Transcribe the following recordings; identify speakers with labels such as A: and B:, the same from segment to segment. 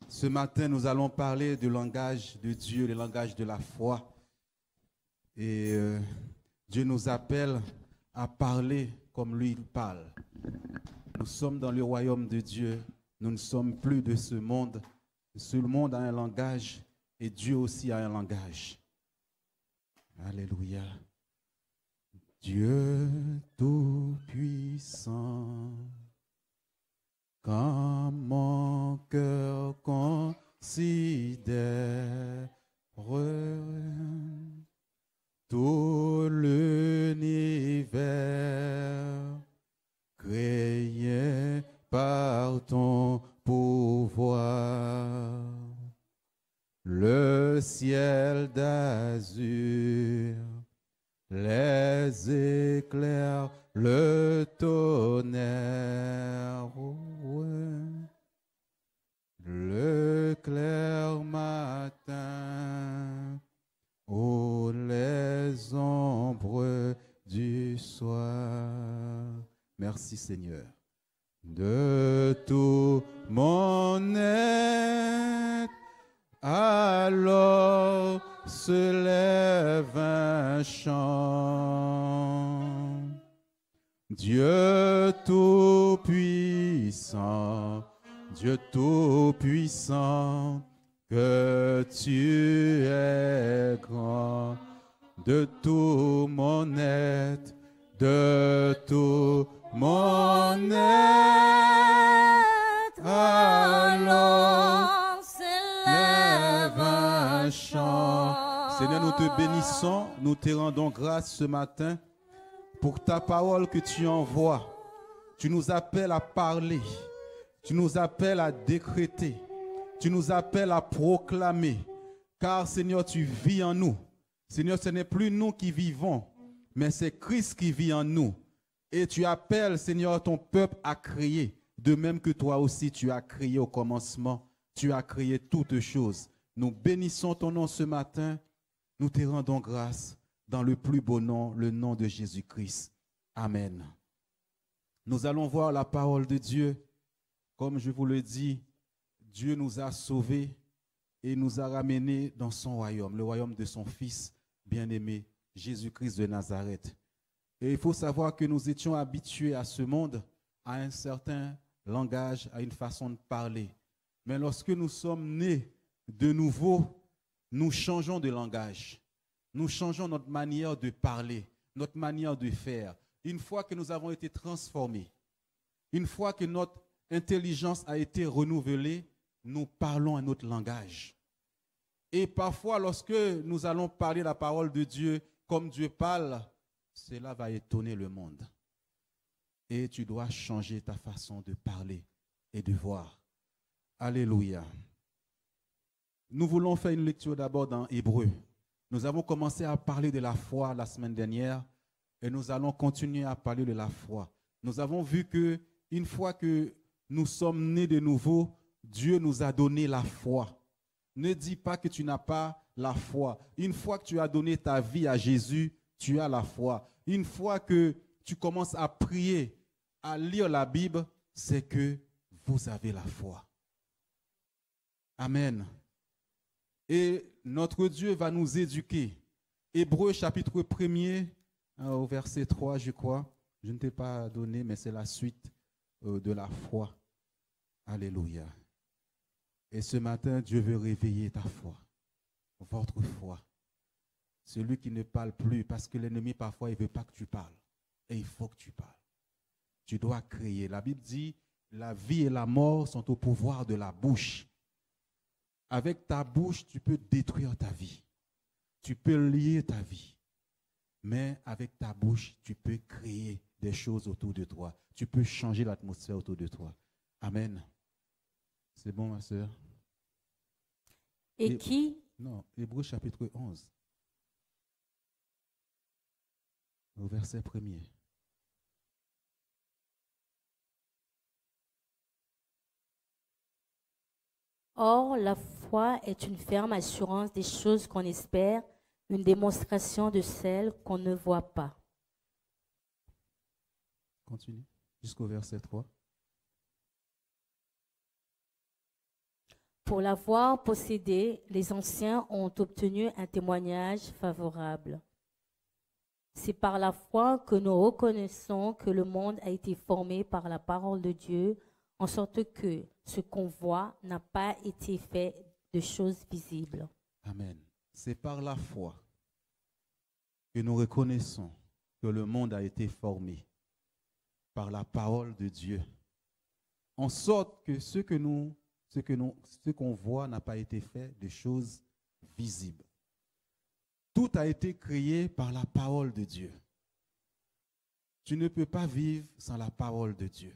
A: Ce matin, nous allons parler du langage de Dieu, le langage de la foi. Et Dieu nous appelle à parler comme lui il parle. Nous sommes dans le royaume de Dieu. Nous ne sommes plus de ce monde. Ce monde a un langage et Dieu aussi a un langage. Alléluia. Dieu tout-puissant, quand mon cœur considère tout l'univers créé par ton pouvoir, le ciel d'azur, les éclairs, le tonnerre, le clair matin, oh les ombres du soir. Merci Seigneur. De tout mon être, alors se lève un chant. Dieu tout-puissant, Dieu tout-puissant, que tu es grand. De tout mon être, de tout mon être, alors s'élève un chant. Seigneur, nous te bénissons, nous te rendons grâce ce matin pour ta parole que tu envoies. Tu nous appelles à parler, tu nous appelles à décréter, tu nous appelles à proclamer, car Seigneur, tu vis en nous. Seigneur, ce n'est plus nous qui vivons, mais c'est Christ qui vit en nous. Et tu appelles, Seigneur, ton peuple à créer, de même que toi aussi tu as créé au commencement, tu as créé toutes choses. Nous bénissons ton nom ce matin, nous te rendons grâce dans le plus beau nom, le nom de Jésus-Christ. Amen. Nous allons voir la parole de Dieu. Comme je vous le dis, Dieu nous a sauvés et nous a ramenés dans son royaume, le royaume de son Fils bien-aimé, Jésus-Christ de Nazareth. Et il faut savoir que nous étions habitués à ce monde, à un certain langage, à une façon de parler. Mais lorsque nous sommes nés de nouveau, nous changeons de langage. Nous changeons notre manière de parler, notre manière de faire. Une fois que nous avons été transformés, une fois que notre intelligence a été renouvelée, nous parlons un autre langage. Et parfois, lorsque nous allons parler la parole de Dieu comme Dieu parle, cela va étonner le monde. Et tu dois changer ta façon de parler et de voir. Alléluia. Nous voulons faire une lecture d'abord dans Hébreu. Nous avons commencé à parler de la foi la semaine dernière et nous allons continuer à parler de la foi. Nous avons vu que une fois que nous sommes nés de nouveau, Dieu nous a donné la foi. Ne dis pas que tu n'as pas la foi. Une fois que tu as donné ta vie à Jésus, tu as la foi. Une fois que tu commences à prier, à lire la Bible, c'est que vous avez la foi. Amen. Et notre Dieu va nous éduquer. Hébreu chapitre 1er, au verset 3, je crois. Je ne t'ai pas donné, mais c'est la suite de la foi. Alléluia. Et ce matin, Dieu veut réveiller ta foi, votre foi. Celui qui ne parle plus, parce que l'ennemi, parfois, il ne veut pas que tu parles. Et il faut que tu parles. Tu dois créer. La Bible dit, la vie et la mort sont au pouvoir de la bouche. Avec ta bouche, tu peux détruire ta vie. Tu peux lier ta vie. Mais avec ta bouche, tu peux créer des choses autour de toi. Tu peux changer l'atmosphère autour de toi. Amen. C'est bon, ma soeur?
B: Et qui?
A: Non, Hébreux chapitre 11. Au verset 1er.
B: Or, la foi est une ferme assurance des choses qu'on espère, une démonstration de celles qu'on ne voit pas.
A: Continue jusqu'au verset 3.
B: Pour l'avoir possédé, les anciens ont obtenu un témoignage favorable. C'est par la foi que nous reconnaissons que le monde a été formé par la parole de Dieu, en sorte que ce qu'on voit n'a pas été fait de choses visibles.
A: Amen. C'est par la foi que nous reconnaissons que le monde a été formé par la parole de Dieu, en sorte que ce qu'on voit n'a pas été fait de choses visibles. Tout a été créé par la parole de Dieu. Tu ne peux pas vivre sans la parole de Dieu.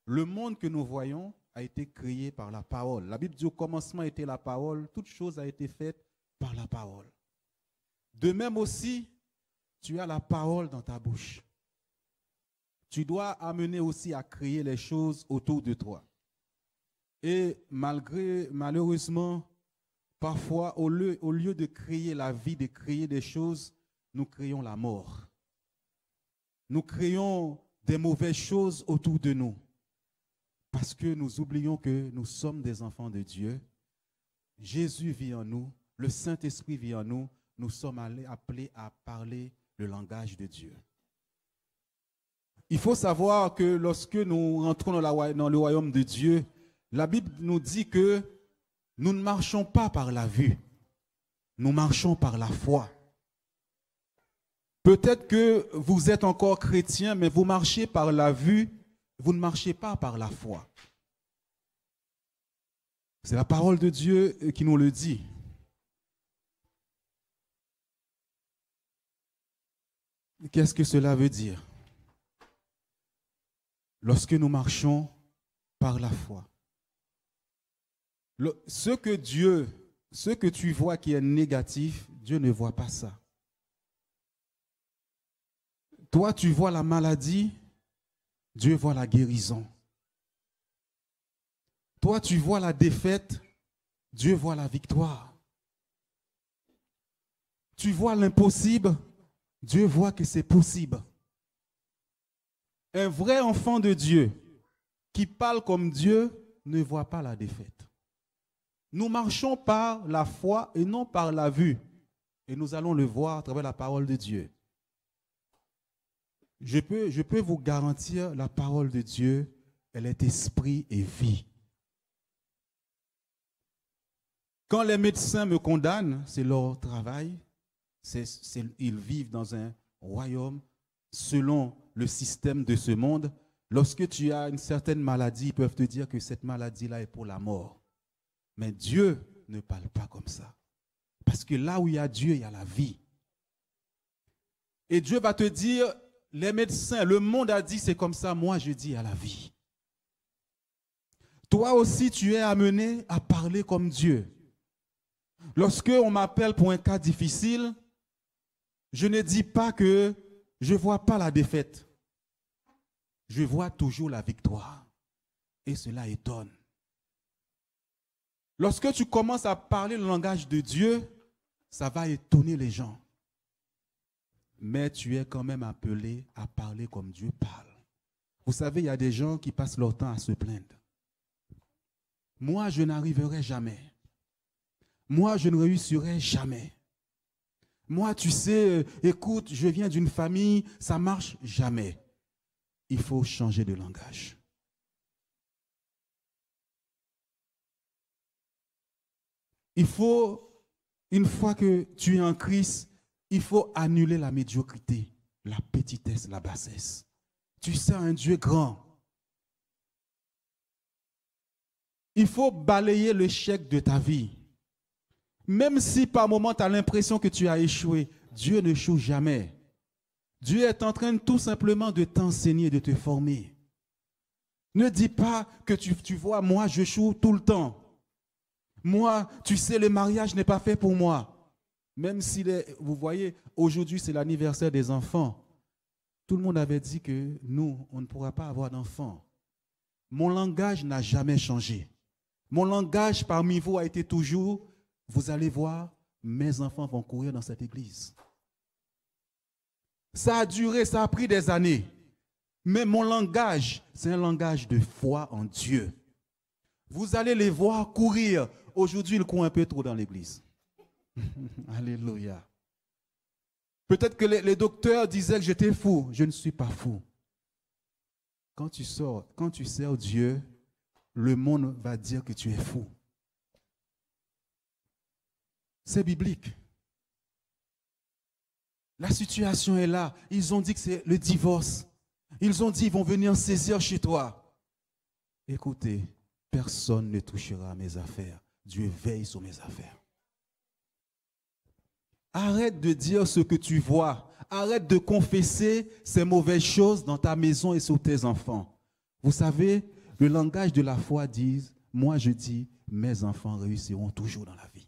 A: Le monde que nous voyons a été créé par la parole. La Bible dit au commencement était la parole, toute chose a été faite par la parole. De même aussi, tu as la parole dans ta bouche. Tu dois amener aussi à créer les choses autour de toi. Et malheureusement, parfois, au lieu de créer la vie, de créer des choses, nous créons la mort. Nous créons des mauvaises choses autour de nous. Parce que nous oublions que nous sommes des enfants de Dieu. Jésus vit en nous, le Saint-Esprit vit en nous. Nous sommes appelés à parler le langage de Dieu. Il faut savoir que lorsque nous rentrons dans le royaume de Dieu, la Bible nous dit que nous ne marchons pas par la vue, nous marchons par la foi. Peut-être que vous êtes encore chrétien, mais vous marchez par la vue, vous ne marchez pas par la foi. C'est la parole de Dieu qui nous le dit. Qu'est-ce que cela veut dire? Lorsque nous marchons par la foi, ce que tu vois qui est négatif, Dieu ne voit pas ça. Toi, tu vois la maladie, Dieu voit la guérison. Toi, tu vois la défaite, Dieu voit la victoire. Tu vois l'impossible, Dieu voit que c'est possible. Un vrai enfant de Dieu qui parle comme Dieu ne voit pas la défaite. Nous marchons par la foi et non par la vue. Et nous allons le voir à travers la parole de Dieu. Je peux vous garantir, la parole de Dieu, elle est esprit et vie. Quand les médecins me condamnent, c'est leur travail. Ils vivent dans un royaume selon le système de ce monde. Lorsque tu as une certaine maladie, ils peuvent te dire que cette maladie-là est pour la mort. Mais Dieu ne parle pas comme ça. Parce que là où il y a Dieu, il y a la vie. Et Dieu va te dire, les médecins, le monde a dit c'est comme ça, moi je dis il y a la vie. Toi aussi, tu es amené à parler comme Dieu. Lorsque on m'appelle pour un cas difficile, je ne dis pas que je ne vois pas la défaite. Je vois toujours la victoire. Et cela étonne. Lorsque tu commences à parler le langage de Dieu, ça va étonner les gens. Mais tu es quand même appelé à parler comme Dieu parle. Vous savez, il y a des gens qui passent leur temps à se plaindre. Moi, je n'arriverai jamais. Moi, je ne réussirai jamais. Moi, tu sais, écoute, je viens d'une famille, ça ne marche jamais. Il faut changer de langage. Il faut, une fois que tu es en Christ, il faut annuler la médiocrité, la petitesse, la bassesse. Tu sers un Dieu grand. Il faut balayer l'échec de ta vie. Même si par moment tu as l'impression que tu as échoué, Dieu n'échoue jamais. Dieu est en train tout simplement de t'enseigner, de te former. Ne dis pas que tu vois, moi j'échoue tout le temps. Moi, tu sais, le mariage n'est pas fait pour moi. Même si, vous voyez, aujourd'hui c'est l'anniversaire des enfants. Tout le monde avait dit que nous, on ne pourra pas avoir d'enfants. Mon langage n'a jamais changé. Mon langage parmi vous a été toujours, vous allez voir, mes enfants vont courir dans cette église. Ça a duré, ça a pris des années. Mais mon langage, c'est un langage de foi en Dieu. Vous allez les voir courir. Aujourd'hui, ils courent un peu trop dans l'église. Alléluia. Peut-être que les docteurs disaient que j'étais fou. Je ne suis pas fou. Quand tu sers Dieu, le monde va dire que tu es fou. C'est biblique. La situation est là. Ils ont dit que c'est le divorce. Ils ont dit qu'ils vont venir saisir chez toi. Écoutez, personne ne touchera à mes affaires. Dieu veille sur mes affaires. Arrête de dire ce que tu vois. Arrête de confesser ces mauvaises choses dans ta maison et sur tes enfants. Vous savez, le langage de la foi dit, moi je dis, mes enfants réussiront toujours dans la vie.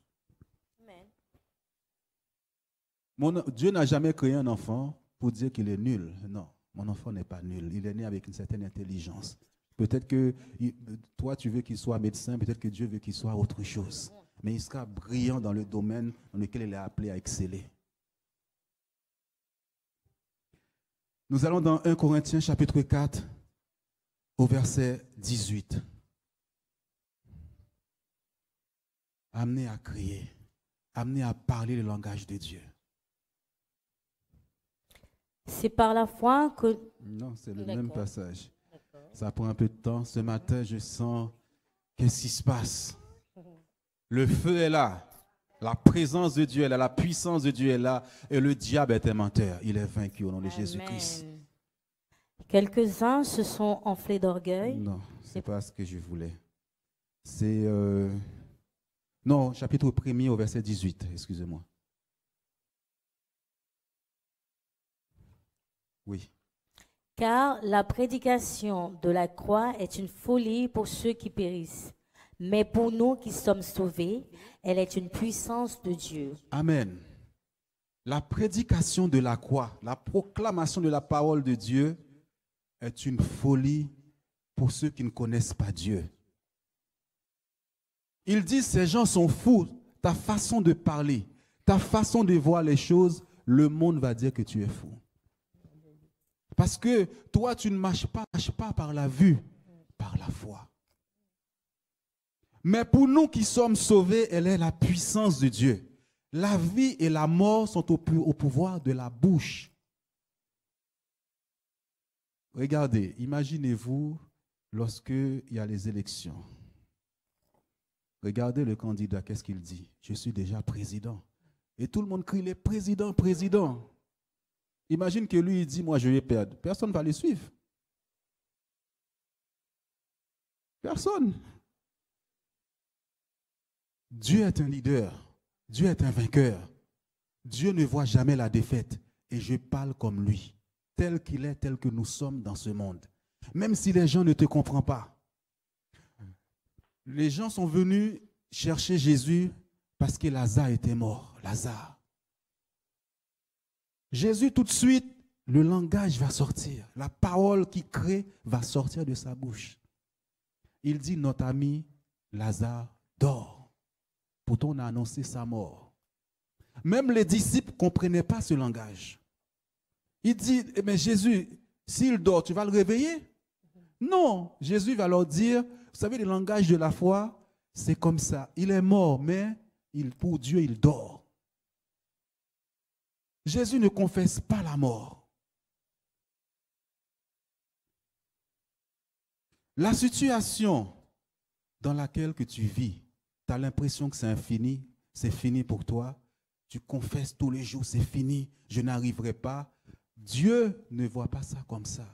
A: Dieu n'a jamais créé un enfant pour dire qu'il est nul. Non, mon enfant n'est pas nul. Il est né avec une certaine intelligence. Peut-être que toi, tu veux qu'il soit médecin, peut-être que Dieu veut qu'il soit autre chose. Mais il sera brillant dans le domaine dans lequel il est appelé à exceller. Nous allons dans 1 Corinthiens chapitre 4 au verset 18. Amené à crier, amené à parler le langage de Dieu.
B: C'est par la foi que...
A: Non, c'est le même passage. Ça prend un peu de temps. Ce matin, je sens qu'est-ce qui se passe. Le feu est là. La présence de Dieu est là. La puissance de Dieu est là. Et le diable est un menteur. Il est vaincu au nom de Jésus-Christ.
B: Quelques-uns se sont enflés d'orgueil.
A: Non, ce n'est pas ce que je voulais. C'est... Non, chapitre 1er au verset 18. Excusez-moi. Oui.
B: Car la prédication de la croix est une folie pour ceux qui périssent. Mais pour nous qui sommes sauvés, elle est une puissance de Dieu.
A: Amen. La prédication de la croix, la proclamation de la parole de Dieu est une folie pour ceux qui ne connaissent pas Dieu. Il dit, ces gens sont fous. Ta façon de parler, ta façon de voir les choses, le monde va dire que tu es fou. Parce que toi, tu ne marches pas par la vue, par la foi. Mais pour nous qui sommes sauvés, elle est la puissance de Dieu. La vie et la mort sont au pouvoir de la bouche. Regardez, imaginez-vous lorsqu'il y a les élections. Regardez le candidat, qu'est-ce qu'il dit? Je suis déjà président. Et tout le monde crie, les présidents, président. Imagine que lui, il dit, moi je vais perdre. Personne ne va le suivre. Personne. Dieu est un leader. Dieu est un vainqueur. Dieu ne voit jamais la défaite. Et je parle comme lui. Tel qu'il est, tel que nous sommes dans ce monde. Même si les gens ne te comprennent pas. Les gens sont venus chercher Jésus parce que Lazare était mort. Lazare. Jésus, tout de suite, le langage va sortir. La parole qui crée va sortir de sa bouche. Il dit, notre ami Lazare dort. Pourtant, on a annoncé sa mort. Même les disciples ne comprenaient pas ce langage. Il dit, mais Jésus, s'il dort, tu vas le réveiller? Non, Jésus va leur dire, vous savez, le langage de la foi, c'est comme ça. Il est mort, mais pour Dieu, il dort. Jésus ne confesse pas la mort. La situation dans laquelle que tu vis, tu as l'impression que c'est fini pour toi. Tu confesses tous les jours, c'est fini, je n'arriverai pas. Dieu ne voit pas ça comme ça.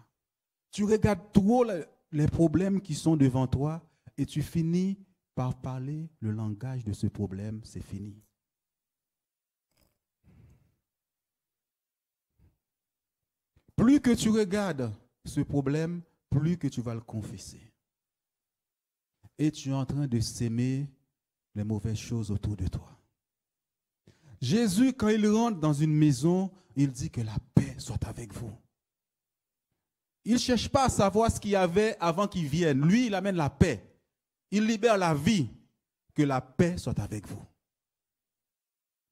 A: Tu regardes trop les problèmes qui sont devant toi et tu finis par parler le langage de ce problème, c'est fini. Plus que tu regardes ce problème, plus que tu vas le confesser. Et tu es en train de s'aimer les mauvaises choses autour de toi. Jésus, quand il rentre dans une maison, il dit que la paix soit avec vous. Il ne cherche pas à savoir ce qu'il y avait avant qu'il vienne. Lui, il amène la paix. Il libère la vie. Que la paix soit avec vous.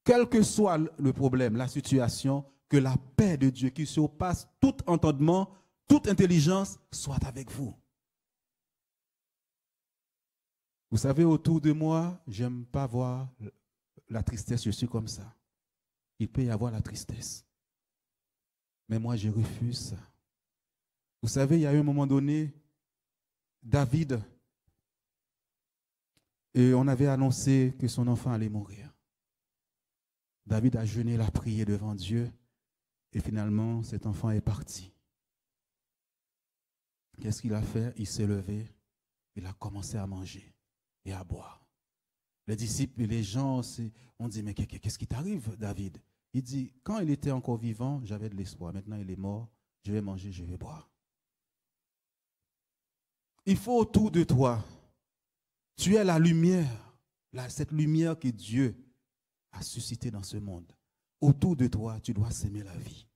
A: Quel que soit le problème, la situation, que la paix de Dieu qui surpasse tout entendement, toute intelligence, soit avec vous. Vous savez, autour de moi, j'aime pas voir la tristesse, je suis comme ça. Il peut y avoir la tristesse. Mais moi, je refuse ça. Vous savez, il y a eu un moment donné, David, et on avait annoncé que son enfant allait mourir. David a jeûné, il a prié devant Dieu, et finalement, cet enfant est parti. Qu'est-ce qu'il a fait? Il s'est levé, il a commencé à manger et à boire. Les disciples et les gens ont dit, mais qu'est-ce qui t'arrive, David? Il dit, quand il était encore vivant, j'avais de l'espoir. Maintenant, il est mort, je vais manger, je vais boire. Il faut autour de toi, tu es la lumière, cette lumière que Dieu a suscitée dans ce monde. Autour de toi, tu dois s'aimer la vie.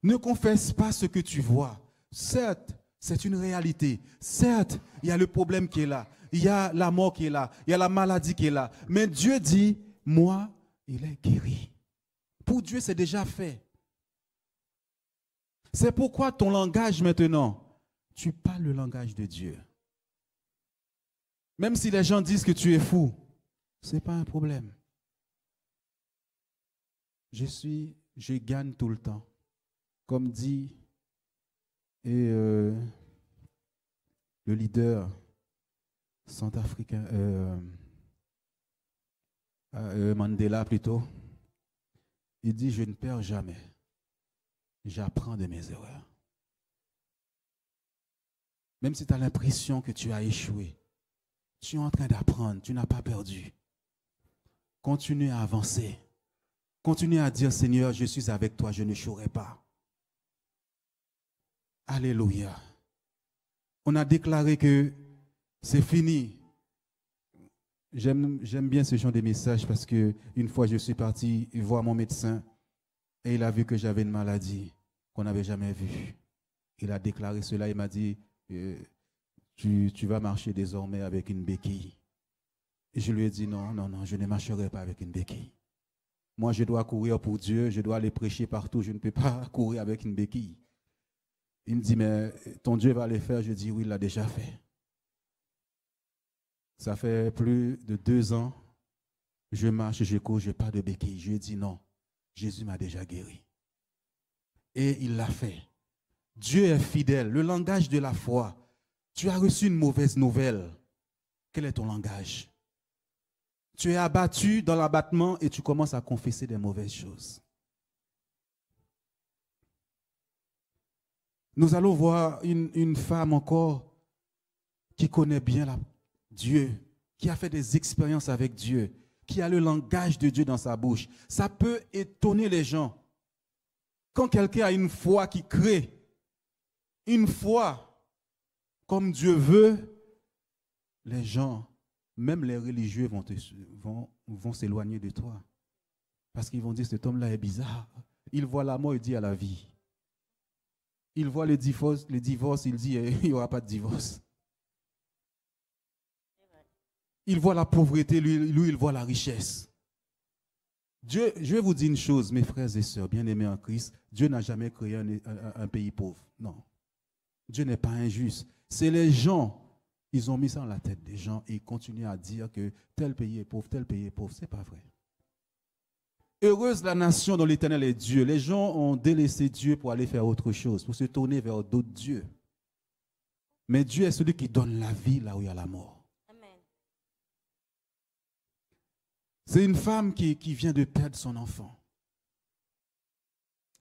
A: Ne confesse pas ce que tu vois. Certes, c'est une réalité. Certes, il y a le problème qui est là. Il y a la mort qui est là. Il y a la maladie qui est là. Mais Dieu dit, moi, il est guéri. Pour Dieu, c'est déjà fait. C'est pourquoi ton langage maintenant, tu parles le langage de Dieu. Même si les gens disent que tu es fou, ce n'est pas un problème. Je gagne tout le temps. Comme dit le leader centrafricain, Mandela plutôt, il dit, je ne perds jamais. J'apprends de mes erreurs. Même si tu as l'impression que tu as échoué, tu es en train d'apprendre, tu n'as pas perdu. Continue à avancer. Continue à dire, Seigneur, je suis avec toi, je n'échouerai pas. Alléluia. On a déclaré que c'est fini. J'aime bien ce genre de message parce que une fois je suis parti voir mon médecin et il a vu que j'avais une maladie qu'on n'avait jamais vue. Il a déclaré cela, il m'a dit, tu vas marcher désormais avec une béquille. Et je lui ai dit non, je ne marcherai pas avec une béquille. Moi, je dois courir pour Dieu, je dois aller prêcher partout, je ne peux pas courir avec une béquille. Il me dit, mais ton Dieu va le faire. Je dis, oui, il l'a déjà fait. Ça fait plus de 2 ans, je marche, je cours, je n'ai pas de béquille. Je lui ai dit, non, Jésus m'a déjà guéri. Et il l'a fait. Dieu est fidèle. Le langage de la foi. Tu as reçu une mauvaise nouvelle. Quel est ton langage? Tu es abattu dans l'abattement et tu commences à confesser des mauvaises choses. Nous allons voir une femme encore qui connaît bien Dieu, qui a fait des expériences avec Dieu, qui a le langage de Dieu dans sa bouche. Ça peut étonner les gens. Quand quelqu'un a une foi qui crée, une foi comme Dieu veut, les gens, même les religieux vont s'éloigner de toi. Parce qu'ils vont dire, cet homme-là est bizarre. Il voit la mort, il dit à la vie. Il voit le divorce, il dit, il n'y aura pas de divorce. Il voit la pauvreté, lui, il voit la richesse. Dieu, je vais vous dire une chose, mes frères et sœurs, bien-aimés en Christ, Dieu n'a jamais créé un pays pauvre. Non. Dieu n'est pas injuste. C'est les gens, ils ont mis ça dans la tête des gens et ils continuent à dire que tel pays est pauvre, tel pays est pauvre. Ce n'est pas vrai. Heureuse la nation dont l'Éternel est Dieu. Les gens ont délaissé Dieu pour aller faire autre chose, pour se tourner vers d'autres dieux. Mais Dieu est celui qui donne la vie là où il y a la mort. Amen. C'est une femme qui vient de perdre son enfant.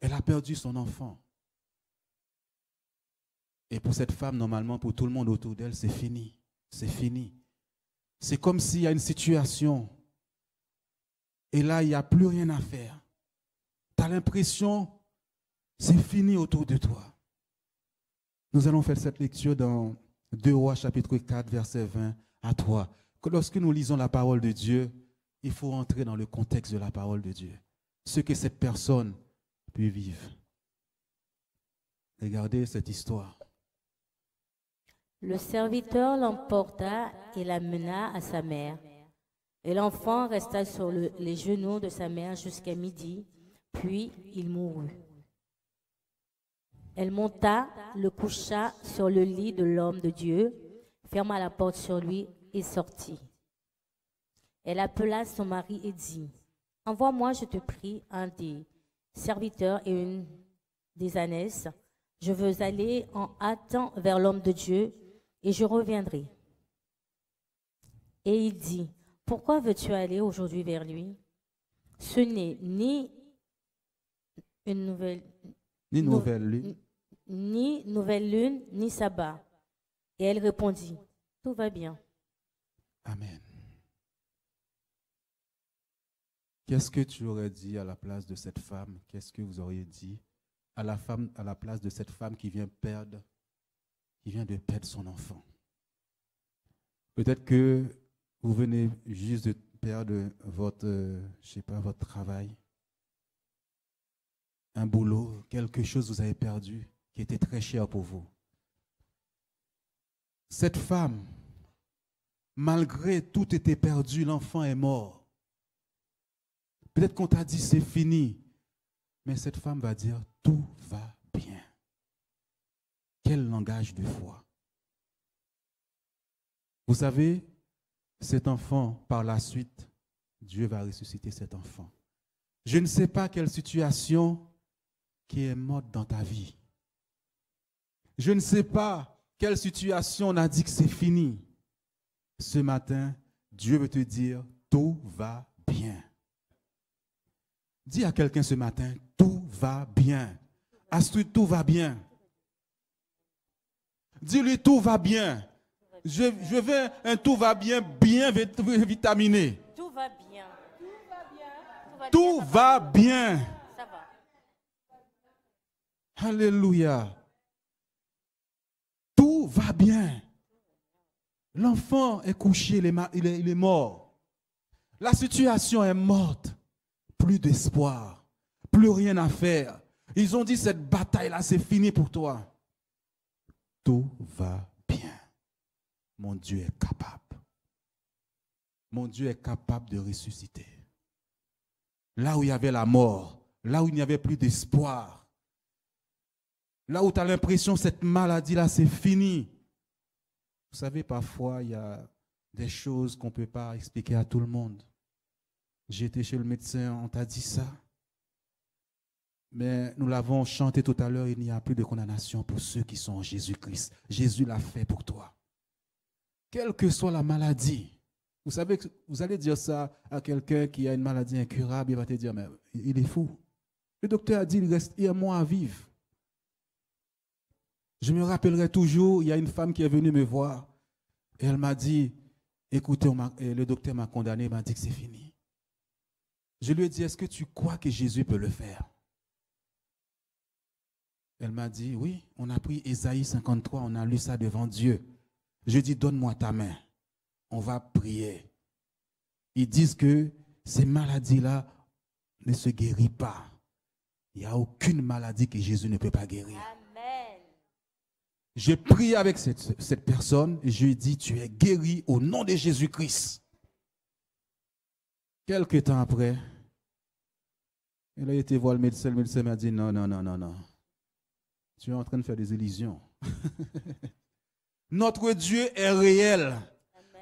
A: Elle a perdu son enfant. Et pour cette femme, normalement, pour tout le monde autour d'elle, c'est fini. C'est fini. C'est comme s'il y a une situation. Et là, il n'y a plus rien à faire. Tu as l'impression, c'est fini autour de toi. Nous allons faire cette lecture dans 2 Rois, chapitre 4, verset 20 à 3. Que lorsque nous lisons la parole de Dieu, il faut entrer dans le contexte de la parole de Dieu. Ce que cette personne peut vivre. Regardez cette histoire.
B: Le serviteur l'emporta et l'amena à sa mère. Et l'enfant resta sur les genoux de sa mère jusqu'à midi, puis il mourut. Elle monta, le coucha sur le lit de l'homme de Dieu, ferma la porte sur lui et sortit. Elle appela son mari et dit, « Envoie-moi, je te prie, un des serviteurs et une des ânesses. Je veux aller en hâtant vers l'homme de Dieu et je reviendrai. » Et il dit, « Pourquoi veux-tu aller aujourd'hui vers lui? Ce n'est ni une nouvelle,
A: Ni
B: nou-
A: nouvelle lune.
B: ni nouvelle lune, ni sabbat. » Et elle répondit, « Tout va bien. »
A: Amen. Qu'est-ce que tu aurais dit à la place de cette femme? Qu'est-ce que vous auriez dit à la femme, à la place de cette femme qui vient de perdre son enfant? Peut-être que vous venez juste de perdre votre, votre travail, un boulot, quelque chose que vous avez perdu qui était très cher pour vous. Cette femme, malgré tout était perdu, l'enfant est mort. Peut-être qu'on t'a dit c'est fini, mais cette femme va dire tout va bien. Quel langage de foi. Vous savez, cet enfant, par la suite, Dieu va ressusciter cet enfant. Je ne sais pas quelle situation qui est morte dans ta vie. Je ne sais pas quelle situation on a dit que c'est fini. Ce matin, Dieu veut te dire tout va bien. Dis à quelqu'un ce matin, tout va bien. Astrid, tout va bien. Dis-lui, tout va bien. Je veux un tout va bien, bien vitaminé.
B: Tout va bien.
A: Tout va bien.
B: Ça va.
A: Alléluia. Tout va bien. L'enfant est couché, il est mort. La situation est morte. Plus d'espoir, plus rien à faire. Ils ont dit cette bataille-là, c'est fini pour toi. Tout va bien. Mon Dieu est capable. Mon Dieu est capable de ressusciter. Là où il y avait la mort, là où il n'y avait plus d'espoir, là où tu as l'impression que cette maladie-là, c'est fini. Vous savez, parfois, il y a des choses qu'on ne peut pas expliquer à tout le monde. J'étais chez le médecin, on t'a dit ça. Mais nous l'avons chanté tout à l'heure, il n'y a plus de condamnation pour ceux qui sont en Jésus-Christ. Jésus l'a fait pour toi. Quelle que soit la maladie, vous savez que vous allez dire ça à quelqu'un qui a une maladie incurable, il va te dire, mais il est fou. Le docteur a dit, il reste un mois à vivre. Je me rappellerai toujours, il y a une femme qui est venue me voir et elle m'a dit, écoutez, le docteur m'a condamné, il m'a dit que c'est fini. Je lui ai dit, est-ce que tu crois que Jésus peut le faire? Elle m'a dit, oui, on a pris Ésaïe 53, on a lu ça devant Dieu. Je dis, donne-moi ta main, on va prier. Ils disent que ces maladies-là ne se guérissent pas. Il n'y a aucune maladie que Jésus ne peut pas guérir.
B: Amen.
A: J'ai prié avec cette personne et je lui ai dit, tu es guéri au nom de Jésus-Christ. Quelque temps après, elle a été voir le médecin m'a dit, non, non, non, non, non. Tu es en train de faire des illusions. Notre Dieu est réel. Amen.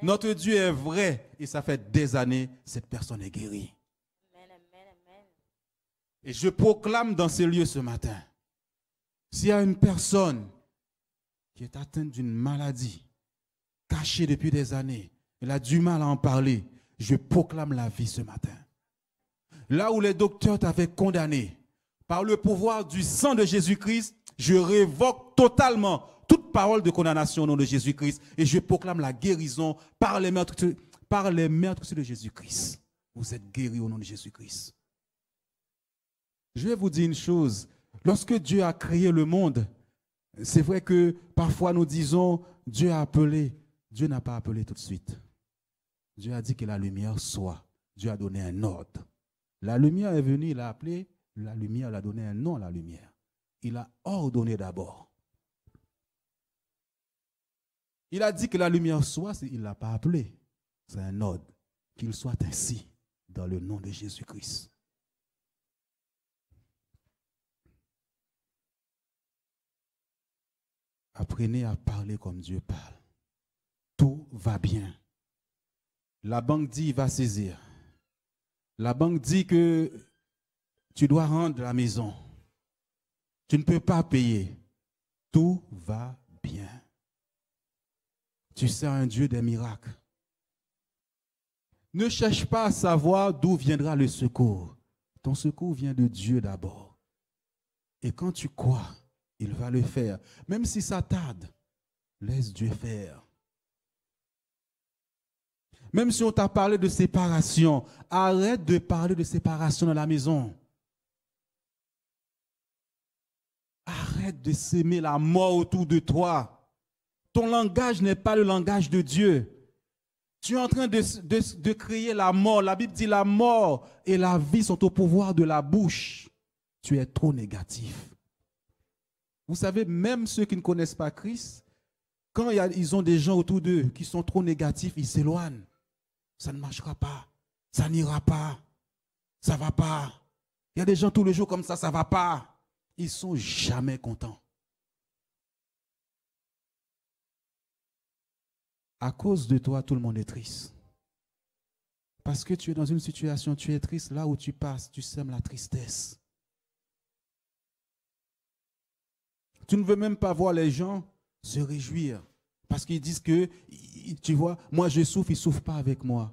A: Notre Dieu est vrai. Et ça fait des années, cette personne est guérie.
B: Amen, amen, amen.
A: Et je proclame dans ces lieux ce matin, s'il y a une personne qui est atteinte d'une maladie, cachée depuis des années, elle a du mal à en parler, je proclame la vie ce matin. Là où les docteurs t'avaient condamné, par le pouvoir du sang de Jésus-Christ, je révoque totalement toute parole de condamnation au nom de Jésus-Christ et je proclame la guérison par les meurtres de Jésus-Christ. Vous êtes guéris au nom de Jésus-Christ. Je vais vous dire une chose. Lorsque Dieu a créé le monde, c'est vrai que parfois nous disons Dieu a appelé. Dieu n'a pas appelé tout de suite. Dieu a dit que la lumière soit. Dieu a donné un ordre. La lumière est venue, il a appelé la lumière, il a donné un nom à la lumière. Il a ordonné d'abord. Il a dit que la lumière soit, il ne l'a pas appelé. C'est un ordre. Qu'il soit ainsi, dans le nom de Jésus-Christ. Apprenez à parler comme Dieu parle. tout va bien. La banque dit il va saisir. La banque dit que tu dois rendre la maison. Tu ne peux pas payer. Tout va bien. Tu sers un Dieu des miracles. Ne cherche pas à savoir d'où viendra le secours. Ton secours vient de Dieu d'abord. Et quand tu crois, il va le faire. Même si ça tarde, laisse Dieu faire. Même si on t'a parlé de séparation, arrête de parler de séparation dans la maison. Arrête de s'aimer la mort autour de toi. Ton langage n'est pas le langage de Dieu. Tu es en train de créer la mort. La Bible dit la mort et la vie sont au pouvoir de la bouche. Tu es trop négatif. Vous savez, même ceux qui ne connaissent pas Christ, quand ils ont des gens autour d'eux qui sont trop négatifs, ils s'éloignent. Ça ne marchera pas. Ça n'ira pas. Ça ne va pas. Il y a des gens tous les jours comme ça ne va pas. Ils ne sont jamais contents. À cause de toi, tout le monde est triste. Parce que tu es dans une situation, tu es triste, là où tu passes, tu sèmes la tristesse. Tu ne veux même pas voir les gens se réjouir. Parce qu'ils disent que, tu vois, moi je souffre, ils ne souffrent pas avec moi.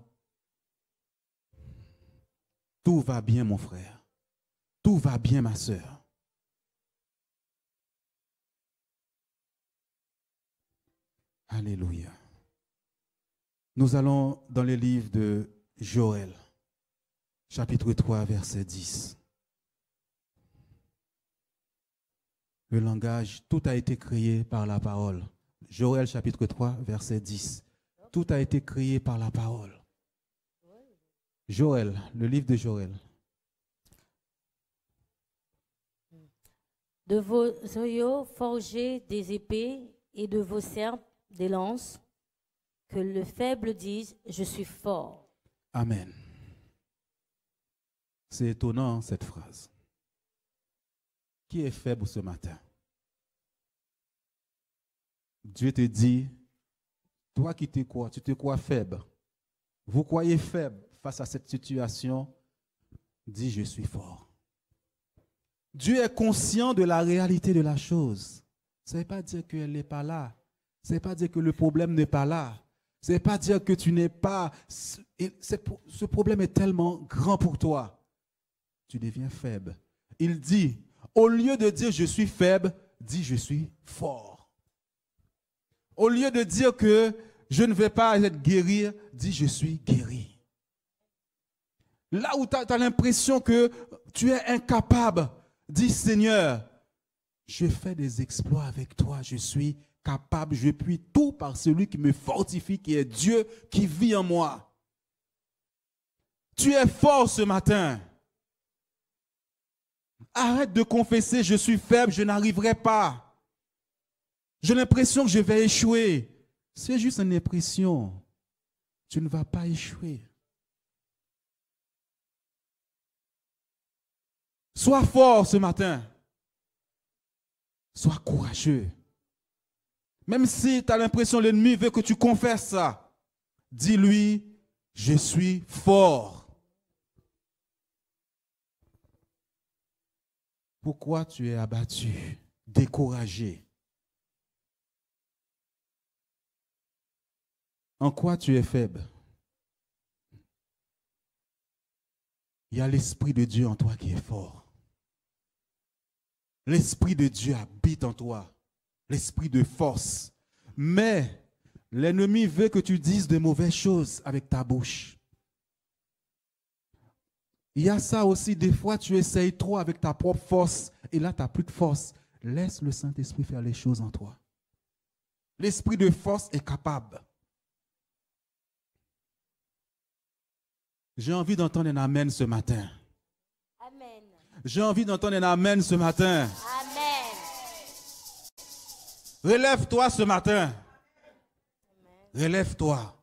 A: Tout va bien, mon frère. Tout va bien, ma sœur. Alléluia. Nous allons dans les livres de Joël, chapitre 3, verset 10. Le langage, tout a été créé par la parole. Joël, chapitre 3, verset 10. Tout a été créé par la parole. Joël, le livre de Joël.
B: De vos oyaux forgez des épées et de vos serpes des lances, que le faible dise, je suis fort.
A: Amen. C'est étonnant cette phrase. Qui est faible ce matin? Dieu te dit, toi qui te crois, tu te crois faible. Vous croyez faible face à cette situation, dis je suis fort. Dieu est conscient de la réalité de la chose. Ça ne veut pas dire qu'elle n'est pas là. Ça ne veut pas dire que le problème n'est pas là. Ça ne veut pas dire que tu n'es pas... Ce problème est tellement grand pour toi. Tu deviens faible. Il dit, au lieu de dire je suis faible, dis je suis fort. Au lieu de dire que je ne vais pas être guéri, dis je suis guéri. Là où tu as l'impression que tu es incapable, dis Seigneur, je fais des exploits avec toi, je suis capable, je puis tout par celui qui me fortifie, qui est Dieu, qui vit en moi. Tu es fort ce matin. Arrête de confesser, je suis faible, je n'arriverai pas. J'ai l'impression que je vais échouer. C'est juste une impression. Tu ne vas pas échouer. Sois fort ce matin. Sois courageux. Même si tu as l'impression que l'ennemi veut que tu confesses ça, dis-lui, je suis fort. Pourquoi tu es abattu, découragé? En quoi tu es faible? Il y a l'Esprit de Dieu en toi qui est fort. L'Esprit de Dieu habite en toi. L'esprit de force. Mais l'ennemi veut que tu dises de mauvaises choses avec ta bouche. Il y a ça aussi, des fois tu essayes trop avec ta propre force et là tu n'as plus de force. Laisse le Saint-Esprit faire les choses en toi. L'esprit de force est capable. J'ai envie d'entendre un amen ce matin.
B: Amen.
A: J'ai envie d'entendre un amen ce matin.
B: Amen.
A: Relève-toi ce matin. Relève-toi.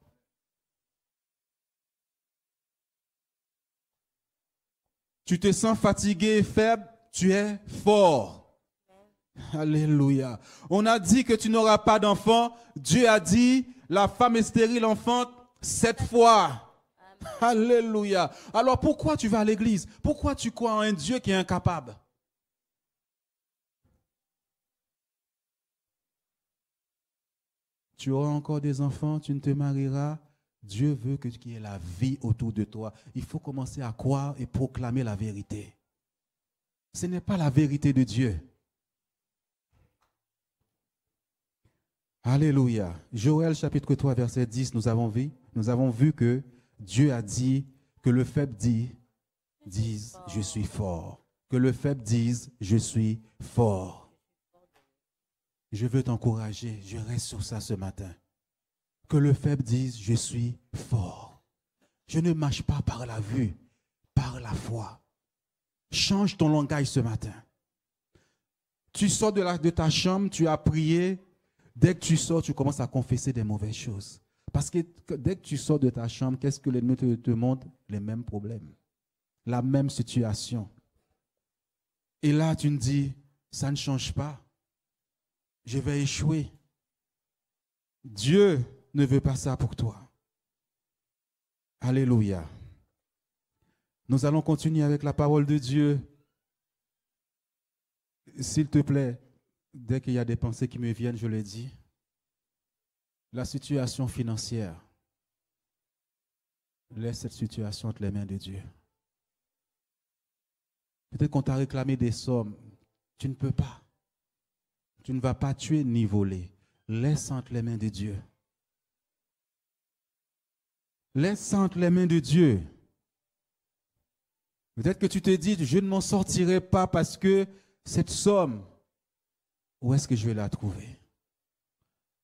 A: Tu te sens fatigué, faible, tu es fort. Alléluia. On a dit que tu n'auras pas d'enfant. Dieu a dit, la femme est stérile enfante 7 fois. Alléluia. Alors pourquoi tu vas à l'église? Pourquoi tu crois en un Dieu qui est incapable? Tu auras encore des enfants, tu ne te marieras. Dieu veut que tu aies la vie autour de toi. Il faut commencer à croire et proclamer la vérité. Ce n'est pas la vérité de Dieu. Alléluia. Joël chapitre 3 verset 10, nous avons vu que Dieu a dit que le faible dise je suis fort. Que le faible dise je suis fort. Je veux t'encourager, je reste sur ça ce matin. Que le faible dise je suis fort. Je ne marche pas par la vue, par la foi. Change ton langage ce matin. Tu sors de ta chambre, tu as prié. Dès que tu sors, tu commences à confesser des mauvaises choses. Parce que dès que tu sors de ta chambre, qu'est-ce que l'ennemi te montre? Les mêmes problèmes. La même situation. Et là, tu me dis, ça ne change pas. Je vais échouer. Dieu ne veut pas ça pour toi. Alléluia. Nous allons continuer avec la parole de Dieu. S'il te plaît, dès qu'il y a des pensées qui me viennent, je le dis. La situation financière. Laisse cette situation entre les mains de Dieu. Peut-être qu'on t'a réclamé des sommes. Tu ne peux pas. Tu ne vas pas tuer ni voler. Laisse entre les mains de Dieu. Laisse entre les mains de Dieu. Peut-être que tu te dis, je ne m'en sortirai pas parce que cette somme, où est-ce que je vais la trouver?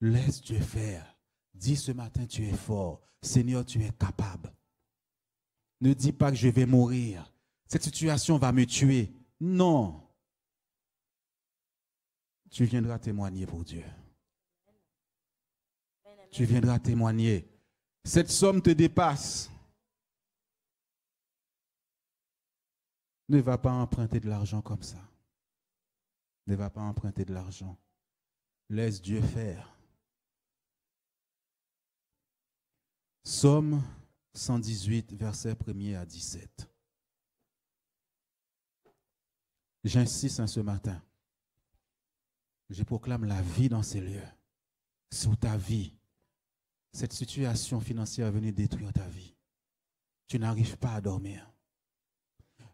A: Laisse Dieu faire. Dis ce matin, tu es fort. Seigneur, tu es capable. Ne dis pas que je vais mourir. Cette situation va me tuer. Non. Tu viendras témoigner pour Dieu. Tu viendras témoigner. Cette somme te dépasse. Ne va pas emprunter de l'argent comme ça. Ne va pas emprunter de l'argent. Laisse Dieu faire. Psaume 118, versets 1er à 17. J'insiste ce matin. Je proclame la vie dans ces lieux. Sur ta vie. Cette situation financière est venue détruire ta vie. Tu n'arrives pas à dormir.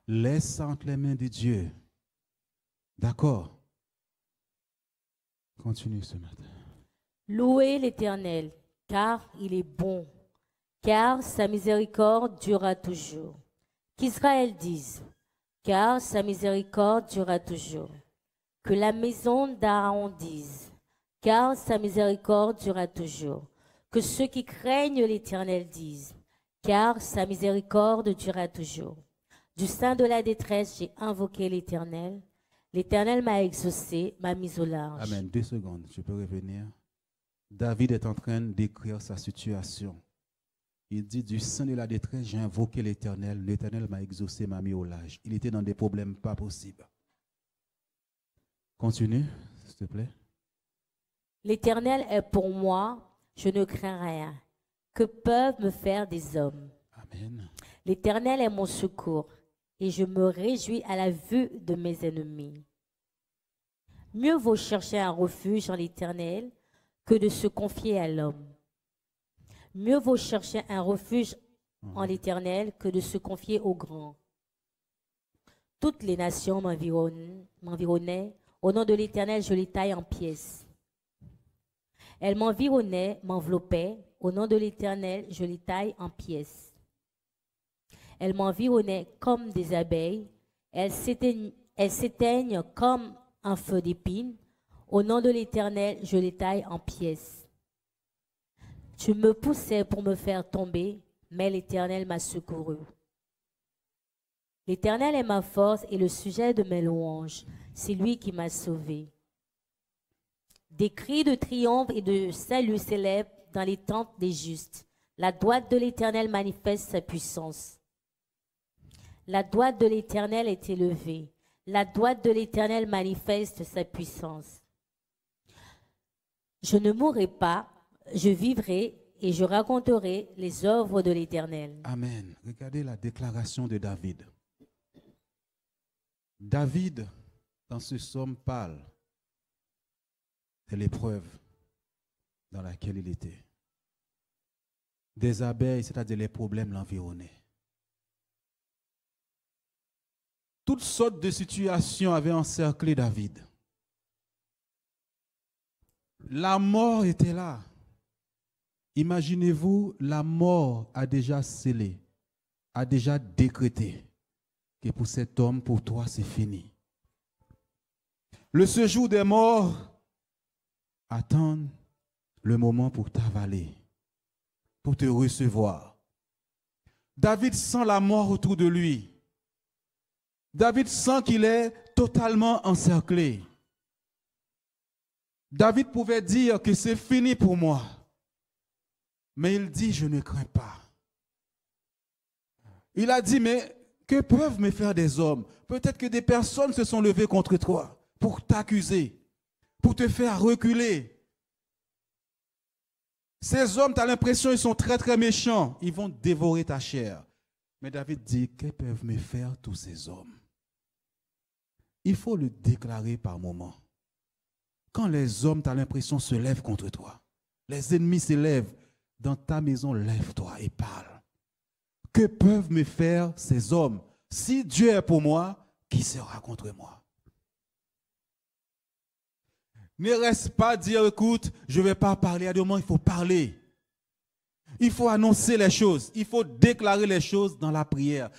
A: Laisse entre les mains de Dieu. D'accord? Continue ce matin.
B: Louez l'Éternel, car il est bon, car sa miséricorde durera toujours. Qu'Israël dise, car sa miséricorde durera toujours. Que la maison d'Aaron dise, car sa miséricorde durera toujours. Que ceux qui craignent l'Éternel disent, car sa miséricorde durera toujours. Du sein de la détresse, j'ai invoqué l'Éternel. L'Éternel m'a exaucé, m'a mis au large.
A: Amen. 2 secondes, je peux revenir. David est en train d'écrire sa situation. Il dit, du sein de la détresse, j'ai invoqué l'Éternel. L'Éternel m'a exaucé, m'a mis au large. Il était dans des problèmes pas possibles. Continue, s'il te plaît.
B: L'Éternel est pour moi, je ne crains rien. Que peuvent me faire des hommes?
A: Amen.
B: L'Éternel est mon secours, et je me réjouis à la vue de mes ennemis. Mieux vaut chercher un refuge en l'Éternel que de se confier à l'homme. Mieux vaut chercher un refuge en l'Éternel que de se confier au grand. Toutes les nations m'environnaient. Au nom de l'Éternel, je les taille en pièces. Elles m'environnaient, m'enveloppaient. Au nom de l'Éternel, je les taille en pièces. Elles m'environnaient comme des abeilles. Elles s'éteignent comme un feu d'épine. Au nom de l'Éternel, je les taille en pièces. Tu me poussais pour me faire tomber, mais l'Éternel m'a secouru. L'Éternel est ma force et le sujet de mes louanges. C'est lui qui m'a sauvé. Des cris de triomphe et de salut s'élèvent dans les tentes des justes. La droite de l'Éternel manifeste sa puissance. La droite de l'Éternel est élevée. La droite de l'Éternel manifeste sa puissance. Je ne mourrai pas, je vivrai et je raconterai les œuvres de l'Éternel.
A: Amen. Regardez la déclaration de David. David, dans ce psaume, parle de l'épreuve dans laquelle il était. Des abeilles, c'est-à-dire les problèmes l'environnaient. Toutes sortes de situations avaient encerclé David. La mort était là. Imaginez-vous, la mort a déjà scellé, a déjà décrété que pour cet homme, pour toi, c'est fini. Le séjour des morts attend le moment pour t'avaler, pour te recevoir. David sent la mort autour de lui. David sent qu'il est totalement encerclé. David pouvait dire que c'est fini pour moi. Mais il dit, je ne crains pas. Il a dit, mais que peuvent me faire des hommes? Peut-être que des personnes se sont levées contre toi pour t'accuser, pour te faire reculer. Ces hommes, tu as l'impression qu'ils sont très très méchants. Ils vont dévorer ta chair. Mais David dit, que peuvent me faire tous ces hommes? Il faut le déclarer par moments. Quand les hommes, tu as l'impression, se lèvent contre toi, les ennemis se lèvent, dans ta maison, lève-toi et parle. Que peuvent me faire ces hommes? Si Dieu est pour moi, qui sera contre moi? Ne reste pas dire, écoute, je ne vais pas parler. À des moments, il faut parler. Il faut annoncer les choses. Il faut déclarer les choses dans la prière.